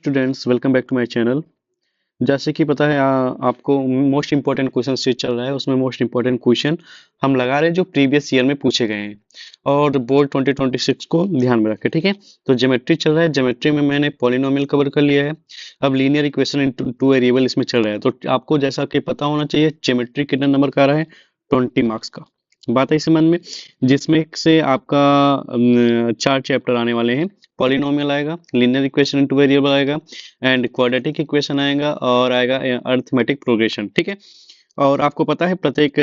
Students welcome back to my channel. जैसे कि पता है आपको मोस्ट इंपॉर्टेंट क्वेश्चन सीरीज चल रहा है, उसमें मोस्ट इंपॉर्टेंट क्वेश्चन हम लगा रहे हैं जो प्रीवियस ईयर में पूछे गए हैं और बोर्ड 2026 को ध्यान में रखें। ठीक है, तो ज्योमेट्री चल रहा है। ज्योमेट्री में मैंने पॉलिनोमियल कवर कर लिया है। अब linear equation in two variable इसमें चल रहा है, तो आपको जैसा कि पता होना चाहिए ज्योमेट्री कितने नंबर का आ रहा है, 20 मार्क्स का। बात है इस संबंध में, जिसमें से आपका 4 चैप्टर आने वाले हैं। पॉलिनोमियल आएगा, लीनियर इक्वेशन इनटू वेरिएबल आएगा, एंड क्वाड्रेटिक इक्वेशन आएगा, और आएगा अरिथमेटिक प्रोग्रेशन। ठीक है, और आपको पता है प्रत्येक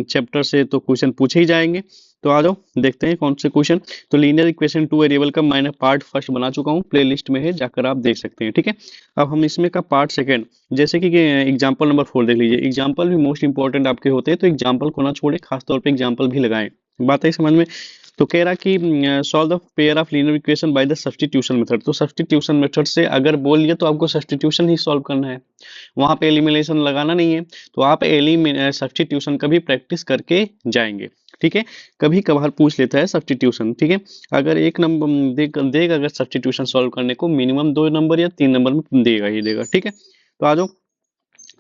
चैप्टर से तो क्वेश्चन पूछे ही जाएंगे। तो आ जाओ देखते हैं कौन से क्वेश्चन। तो लीनियर इक्वेशन टू वेरिएबल का मैंने पार्ट फर्स्ट बना चुका हूँ, प्लेलिस्ट में है, जाकर आप देख सकते हैं। ठीक है, अब हम इसमें का पार्ट सेकंड, जैसे कि एग्जांपल नंबर 4 देख लीजिए। एग्जांपल भी मोस्ट इंपॉर्टेंट आपके होते हैं, तो एग्जांपल को ना छोड़े, खासतौर पे एग्जांपल भी लगाएं। बात है समझ में। तो कह रहा कि solve the pair of linear equation by the substitution method. तो सब्स्टिट्यूशन मेथड से अगर बोल लिया तो आपको सब्स्टिट्यूशन ही सॉल्व करना है, वहां पे एलिमिनेशन लगाना नहीं है। तो आप सब्स्टिट्यूशन का भी प्रैक्टिस करके जाएंगे। ठीक है, कभी कभार पूछ लेता है सब्स्टिट्यूशन। ठीक है, अगर एक नंबर देगा अगर सब्स्टिट्यूशन सॉल्व करने को, मिनिमम 2 नंबर या 3 नंबर में देगा ही देगा। ठीक है, तो आ जाओ,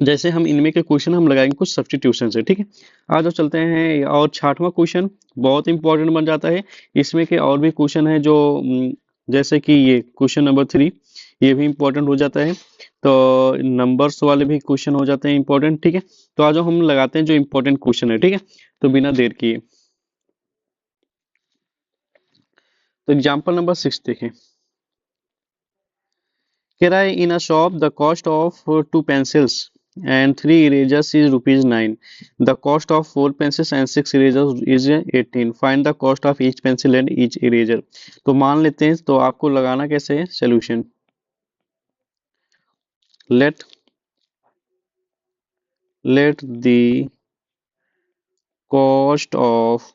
जैसे हम इनमें के क्वेश्चन हम लगाएंगे कुछ सब्स्टिट्यूशन से। ठीक है, आ जाओ चलते हैं। और 6वां क्वेश्चन बहुत इंपॉर्टेंट बन जाता है। इसमें के और भी क्वेश्चन है जो जैसे कि ये क्वेश्चन नंबर 3, ये भी इंपॉर्टेंट हो जाता है। तो नंबर्स वाले भी क्वेश्चन हो जाते हैं इंपॉर्टेंट। ठीक है, तो आ जाओ हम लगाते हैं जो इंपॉर्टेंट क्वेश्चन है। ठीक है, तो बिना देर किए, तो एग्जाम्पल नंबर 6 देखें। कह रहा है in a shop the cost of 2 pencils and 3 erasers is rupees 9. The cost of 4 pencils and 6 erasers is 18. Find the cost of each pencil and each eraser. तो मान लेते हैं, तो आपको लगाना कैसे है solution. let the cost of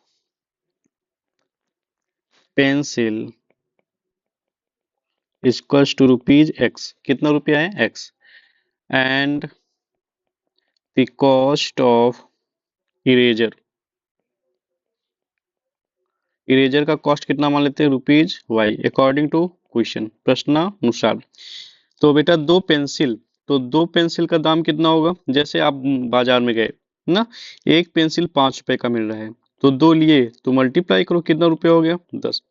pencil is equals to rupees x, कितना रुपया है x, and the cost of eraser, eraser का कॉस्ट कितना मान लेते हैं rupees y, according to question, प्रश्नानुसार। तो बेटा 2 पेंसिल, तो 2 पेंसिल का दाम कितना होगा, जैसे आप बाजार में गए ना, एक पेंसिल 5 रुपए का मिल रहा है, तो 2 लिए तो मल्टीप्लाई करो, कितना रुपया हो गया 10।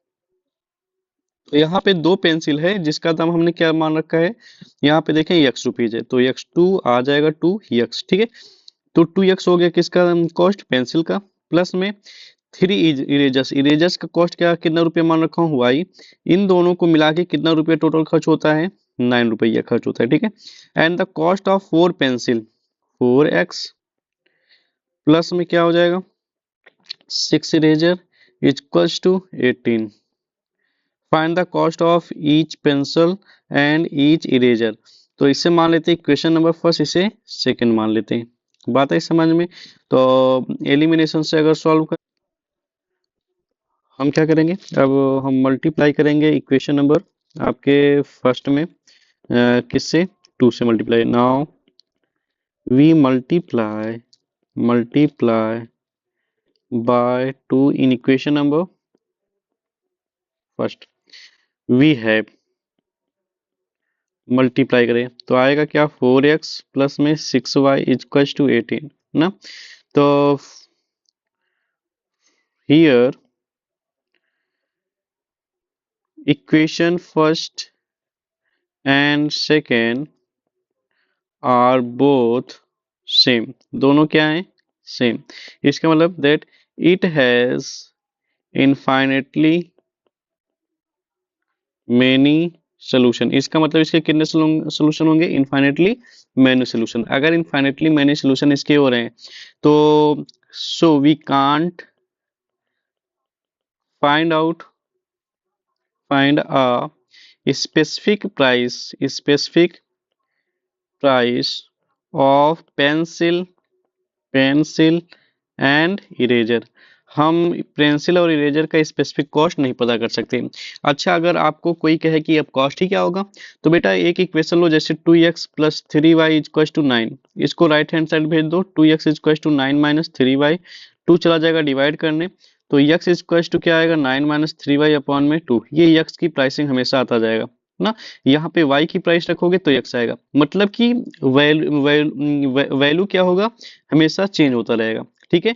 तो यहाँ पे 2 पेंसिल है जिसका दाम हमने क्या मान रखा है, यहाँ पे देखें एक्स रुपीज है, तो एक्स टू आ जाएगा 2x। ठीक है, तो 2x हो गया किसका कॉस्ट, पेंसिल का, प्लस में 3 इरेजर्स, इरेजर्स का कॉस्ट क्या कितना रुपया मान रखा हूँ वाई। इन दोनों को मिला के कितना रुपया टोटल खर्च होता है, 9 रुपया खर्च होता है। ठीक है, and the cost of 4 pencil 4x, plus में क्या हो जाएगा 6 eraser equals to 18। Find the cost of each pencil and each eraser. तो इससे मान लेते हैं क्वेश्चन नंबर फर्स्ट, इसे सेकंड मान लेते हैं। बात है समझ में। तो एलिमिनेशन से अगर सॉल्व कर, हम क्या करेंगे, अब हम मल्टीप्लाई करेंगे इक्वेशन नंबर आपके फर्स्ट में किससे, 2 से multiply. Now we multiply by 2 in equation number first. We have, multiply करें तो आएगा क्या 4x प्लस में 6y इक्वल टू 18 ना। तो here equation first and second are both same, दोनों क्या है सेम। इसका मतलब that it has infinitely many solution. इसका मतलब इसके कितने सोल्यूशन होंगे, इनफाइनेटली मैनी सोल्यूशन। अगर इनफाइनेटली मैनी सोल्यूशन इसके हो रहे हैं तो so we can't find a specific price of pencil and eraser. हम पेंसिल और इरेजर का स्पेसिफिक कॉस्ट नहीं पता कर सकते। अच्छा, अगर आपको कोई कहे कि अब कॉस्ट ही क्या होगा, तो बेटा एक इक्वेशन लो, जैसे 2x plus 3y equal to 9, इसको राइट हैंड साइड भेज दो, 2x equal to 9 minus 3y, 2 चला जाएगा डिवाइड करने, तो x इक्वल टू क्या आएगा 9 माइनस 3y अपॉन में 2। ये x की प्राइसिंग हमेशा आता जाएगा। ना। यहाँ पे y की प्राइस रखोगे तो x आएगा, मतलब कि वैल्यू क्या होगा, हमेशा चेंज होता रहेगा, ठीक है,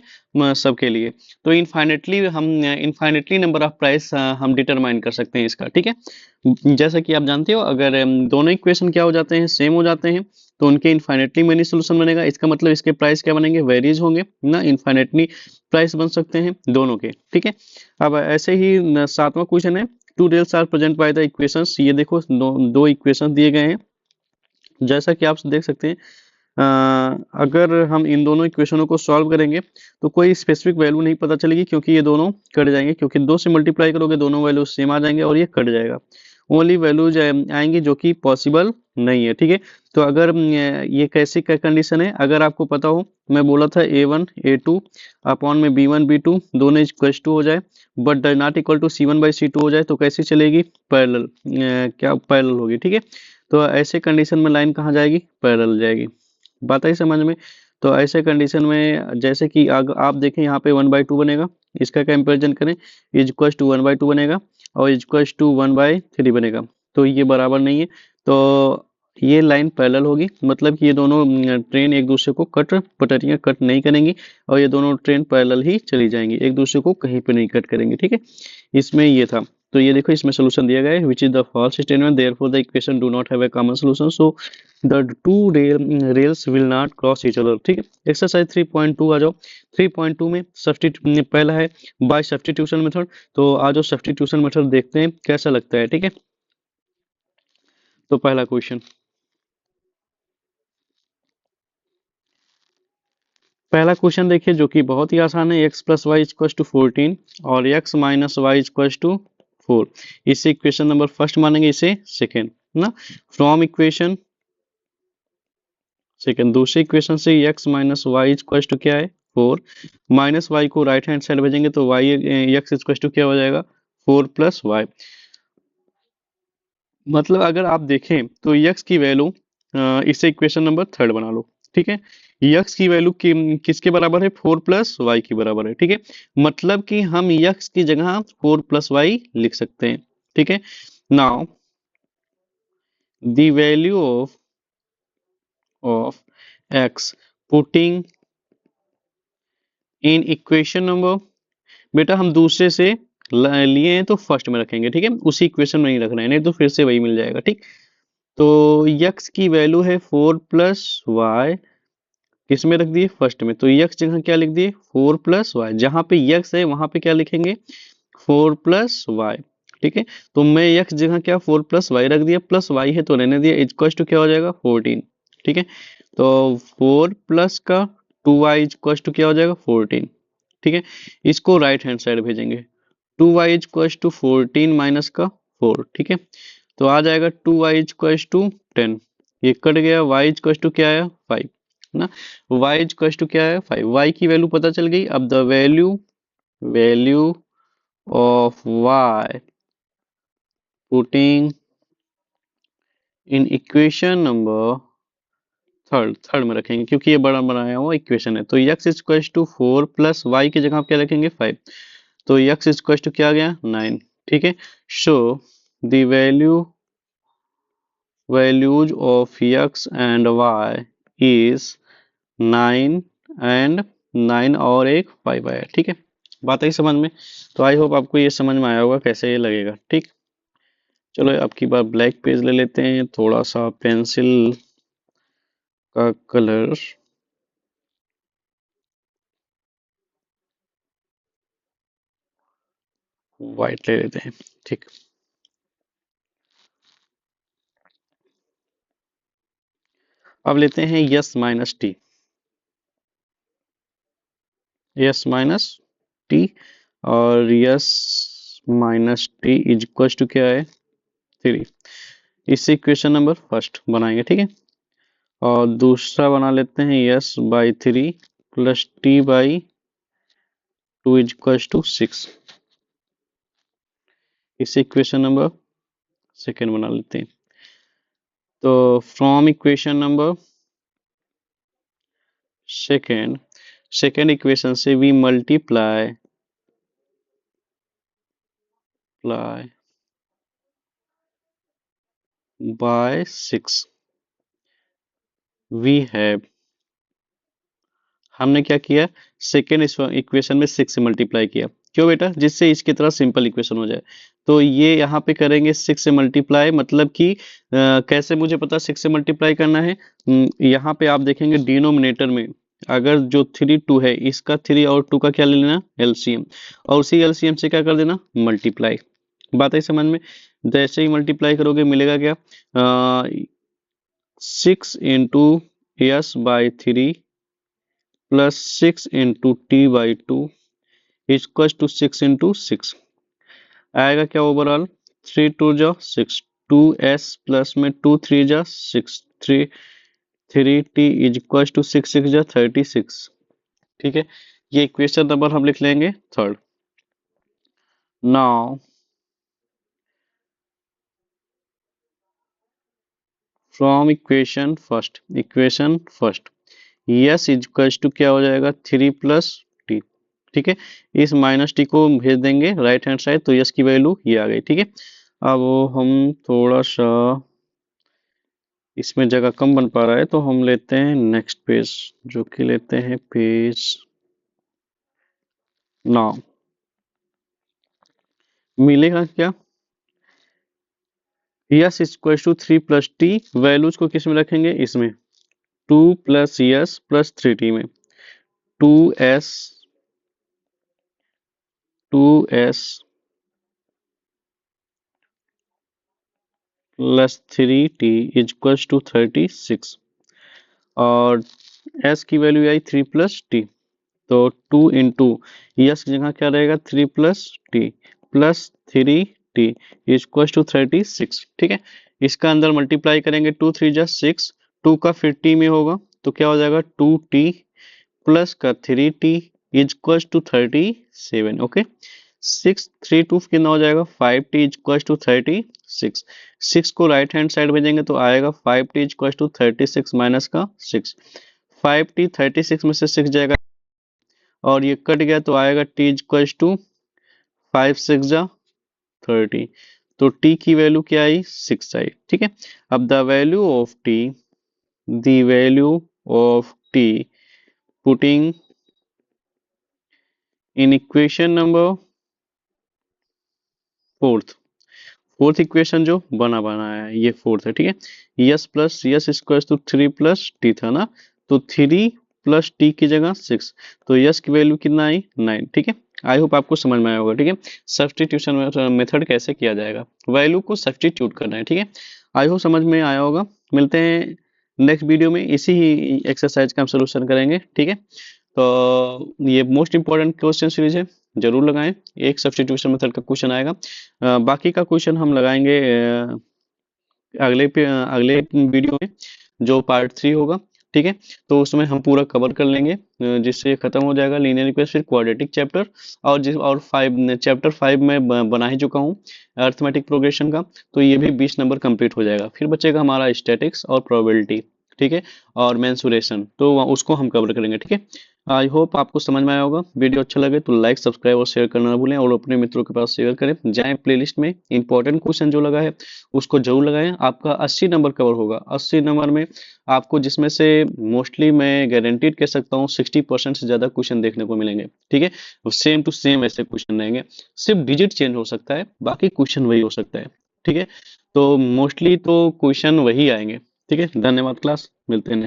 सबके लिए। तो इनफाइनेटली नंबर ऑफ प्राइस हम डिटरमाइन कर सकते हैं इसका, ठीक है। जैसा कि आप जानते हो, अगर दोनों इक्वेशन क्या हो जाते हैं, सेम हो जाते हैं, तो उनके इनफाइनेटली मेनी सोल्यूशन बनेगा। इसका मतलब इसके प्राइस क्या बनेंगे, वेरीज होंगे ना, इनफाइनेटली प्राइस बन सकते हैं दोनों के, ठीक है। अब ऐसे ही सातवां क्वेश्चन है, two rails are present by the equations. ये देखो दो इक्वेशन दिए गए हैं, जैसा कि आप देख सकते हैं। अगर हम इन दोनों इक्वेशनों को सॉल्व करेंगे तो कोई स्पेसिफिक वैल्यू नहीं पता चलेगी, क्योंकि ये दोनों कट जाएंगे, क्योंकि दो से मल्टीप्लाई करोगे दोनों वैल्यू सेम आ जाएंगे और ये कट जाएगा। ओनली वैल्यूज आएंगी जो कि पॉसिबल नहीं है, ठीक है। तो अगर ये कैसी कंडीशन है, अगर आपको पता हो, मैं बोला था A1 A2 अपॉन में B1 B2 दोनों इक्वल टू हो जाए, but does not equal to C1/C2 हो जाए, तो कैसी चलेगी, पैरेलल, क्या पैरेलल होगी, ठीक है। तो ऐसे कंडीशन में लाइन कहाँ जाएगी, पैरेलल जाएगी। बात आई समझ में। तो ऐसे कंडीशन में जैसे कि आप देखें यहाँ पे 1/2 बनेगा, इसका कंपैरिजन करें, इज इक्वल टू 1/2 बनेगा और इज इक्वल टू 1/3 बनेगा, तो ये बराबर नहीं है। तो ये लाइन पैरेलल होगी, मतलब कि ये दोनों ट्रेन एक दूसरे को पटरियां कट नहीं करेंगी, और ये दोनों ट्रेन पैरेलल ही चली जाएंगी, एक दूसरे को कहीं पे नहीं कट करेंगे, ठीक है। इसमें ये था। तो ये देखो, इसमें सोल्यूशन दिया गया है, which is the false statement, therefore the equation do not have a common solution, so the two rails will not cross each other, ठीक है। एक्सरसाइज 3.2 आ जाओ। 3.2 में सब्स्टिट्यूट पहला है बाय सब्स्टिट्यूशन मेथड, तो आज जो सब्स्टिट्यूशन मेथड देखते हैं कैसा लगता है, ठीक है। तो पहला क्वेश्चन देखिए, जो कि बहुत ही आसान है, x plus y equal to 14 और x minus y equal to 4। इसे इक्वेशन नंबर फर्स्ट मानेंगे, इसे सेकेंड ना। फ्रॉम इक्वेशन सेकेंड, दूसरे इक्वेशन से x minus y equal to क्या है, 4, माइनस वाई को राइट हैंड साइड भेजेंगे तो y x इक्वल टू क्या हो जाएगा, 4 प्लस वाई। मतलब अगर आप देखें तो x की वैल्यू, इसे इक्वेशन नंबर थर्ड बना लो, ठीक है। x की वैल्यू किसके बराबर है, 4 प्लस वाई के बराबर है, ठीक है। मतलब कि हम x की जगह 4 प्लस वाई लिख सकते हैं, ठीक है। Now the value of x putting in equation number, बेटा हम दूसरे से लिए हैं तो फर्स्ट में रखेंगे, ठीक है, उसी इक्वेशन में नहीं रखना है, नहीं तो फिर से वही मिल जाएगा, ठीक। तो x की वैल्यू है 4 प्लस वाई, किस में रख दिए, फर्स्ट में, तो x जगह क्या लिख दिए, 4 प्लस वाई, जहां पे x है वहां पे क्या लिखेंगे, 4 प्लस वाई, ठीक है। तो मैं x जगह क्या 4 प्लस वाई रख दिया, प्लस वाई है तो रहने दिया, इक्वल टू क्या हो जाएगा 14, ठीक है। तो 4 प्लस का 2y इक्वल टू क्या हो जाएगा 14, ठीक है। इसको राइट हैंड साइड भेजेंगे, 2y इक्वल टू 14 माइनस का 4, ठीक है। तो आ जाएगा 2y इक्वल टू 10, ये कट गया, y इक्वल टू क्या आया 5 ना, y इक्वल टू क्या है 5, y की वैल्यू पता चल गई। अब the value value of y putting in equation number third में रखेंगे, क्योंकि ये बड़ा बनाया हुआ इक्वेशन है। तो x equal to 4 plus y की जगह आप क्या रखेंगे 5, तो x इक्वल टू क्या आ गया 9, ठीक है। So the values of x and y is 9 and 9 और एक 5 आया, ठीक है। बात आई समझ में। तो आई होप आपको ये समझ में आया होगा कैसे ये लगेगा, ठीक। चलो अब की बार ब्लैक पेज ले लेते हैं, थोड़ा सा पेंसिल का कलर वाइट ले लेते हैं, ठीक। अब लेते हैं s minus t, s minus t, और s minus t is equal to क्या है 3। इसे इक्वेशन नंबर फर्स्ट बनाएंगे, ठीक है। और दूसरा बना लेते हैं s by 3 plus t by 2 is equal to 6। इसे इक्वेशन नंबर सेकेंड बना लेते हैं। तो from equation number second, second equation से we multiply by 6 we have, हमने क्या किया, सेकेंड इक्वेशन में 6 से मल्टीप्लाई किया। क्यों बेटा? जिससे इसकी तरह सिंपल इक्वेशन हो जाए। तो ये यहाँ पे करेंगे 6 से मल्टीप्लाई, मतलब कि कैसे मुझे पता 6 से मल्टीप्लाई करना है? यहाँ पे आप देखेंगे डिनोमिनेटर में अगर जो 3 2 है, इसका 3 और 2 का क्या ले लेना? एलसीएम, और उसी एलसीएम से क्या कर देना? मल्टीप्लाई। बात है समझ में? जैसे ही मल्टीप्लाई करोगे मिलेगा क्या? 6 into s by 3 plus 6 into t by 2 equal to 6 into 6 आएगा क्या? ओवरऑल 3 2 जा 6, 2s प्लस में 2 3 जा 6, 3 टी इज इक्वल टू 6 6 जा 36। ठीक है, ये इक्वेशन नंबर हम लिख लेंगे third. Now from equation first s is equal to क्या हो जाएगा? 3 प्लस टी। ठीक है, इस माइनस टी को भेज देंगे राइट हैंड साइड, तो यस की वैल्यू ये आ गई। ठीक है, अब हम थोड़ा सा इसमें जगह कम बन पा रहा है, तो हम लेते हैं नेक्स्ट पेज, जो कि लेते हैं पेज 9। मिलेगा क्या? S equal to 3 plus t, values को किस में रखेंगे? इसमें 2 प्लस यस प्लस 3 टी में 2s 2s plus 3t is equal to 36, और s की वैल्यू आई 3 प्लस टी, तो 2 इंटू यस की जगह क्या रहेगा? 3 plus t plus 3t equal to 36। ठीक है, इसका अंदर मल्टीप्लाई करेंगे, 2 3 जा 6, 2 का फिर टी में होगा तो क्या हो जाएगा? 2t प्लस का 3t इक्वल टू 37। ओके, 6 3 2 कितना हो जाएगा? 5t equal to 36। 6 को राइट हैंड साइड भेजेंगे तो आएगा 5t इक्वल टू 36 माइनस का 6, 5t 36 में से 6 जाएगा और ये कट गया तो आएगा t इक्वल टू 5 6 जा 30, तो t की वैल्यू क्या आई? 6 आई। ठीक है, अब the value of t putting in equation number fourth equation जो बना है ये फोर्थ है। ठीक है, यस प्लस यस स्क्वायर तो 3 प्लस टी था ना, तो 3 प्लस टी की जगह 6, तो यस की वैल्यू कितना आई? 9। ठीक है, आई होप आपको समझ में आया होगा। ठीक है, सब्स्टिट्यूशन मेथड कैसे किया जाएगा, वैल्यू को सब्स्टिट्यूट करना है। ठीक है, आई होप समझ में आया होगा। मिलते हैं नेक्स्ट वीडियो में, इसी ही एक्सरसाइज का हम सोल्यूशन करेंगे। ठीक है, तो ये मोस्ट इंपॉर्टेंट क्वेश्चन सीरीज है, जरूर लगाएं। एक सब्स्टिट्यूशन मेथड का क्वेश्चन आएगा, बाकी का क्वेश्चन हम लगाएंगे अगले वीडियो में, जो पार्ट 3 होगा। ठीक है, तो उसमें हम पूरा कवर कर लेंगे, जिससे खत्म हो जाएगा लीनियर इक्वेशन, फिर क्वाड्रेटिक चैप्टर, और 5 चैप्टर 5 में बना ही चुका हूँ अर्थमेटिक प्रोग्रेशन का, तो ये भी 20 नंबर कंप्लीट हो जाएगा। फिर बचेगा हमारा स्टैटिक्स और प्रोबेबिलिटी। ठीक है, और मेंसुरेशन, तो उसको हम कवर करेंगे। ठीक है, आई होप आपको समझ में आया होगा। वीडियो अच्छा लगे तो लाइक सब्सक्राइब और शेयर करना ना भूलें, और अपने मित्रों के पास शेयर करें। जाएं प्लेलिस्ट में, इंपॉर्टेंट क्वेश्चन जो लगा है उसको जरूर लगाएं। आपका 80 नंबर कवर होगा। 80 नंबर में आपको, जिसमें से मोस्टली मैं गारंटीड कह सकता हूँ 60% से ज्यादा क्वेश्चन देखने को मिलेंगे। ठीक है, सेम टू सेम ऐसे क्वेश्चन रहेंगे, सिर्फ डिजिट चेंज हो सकता है, बाकी क्वेश्चन वही हो सकता है। ठीक है, तो मोस्टली तो क्वेश्चन वही आएंगे। ठीक है, धन्यवाद क्लास, मिलते हैं।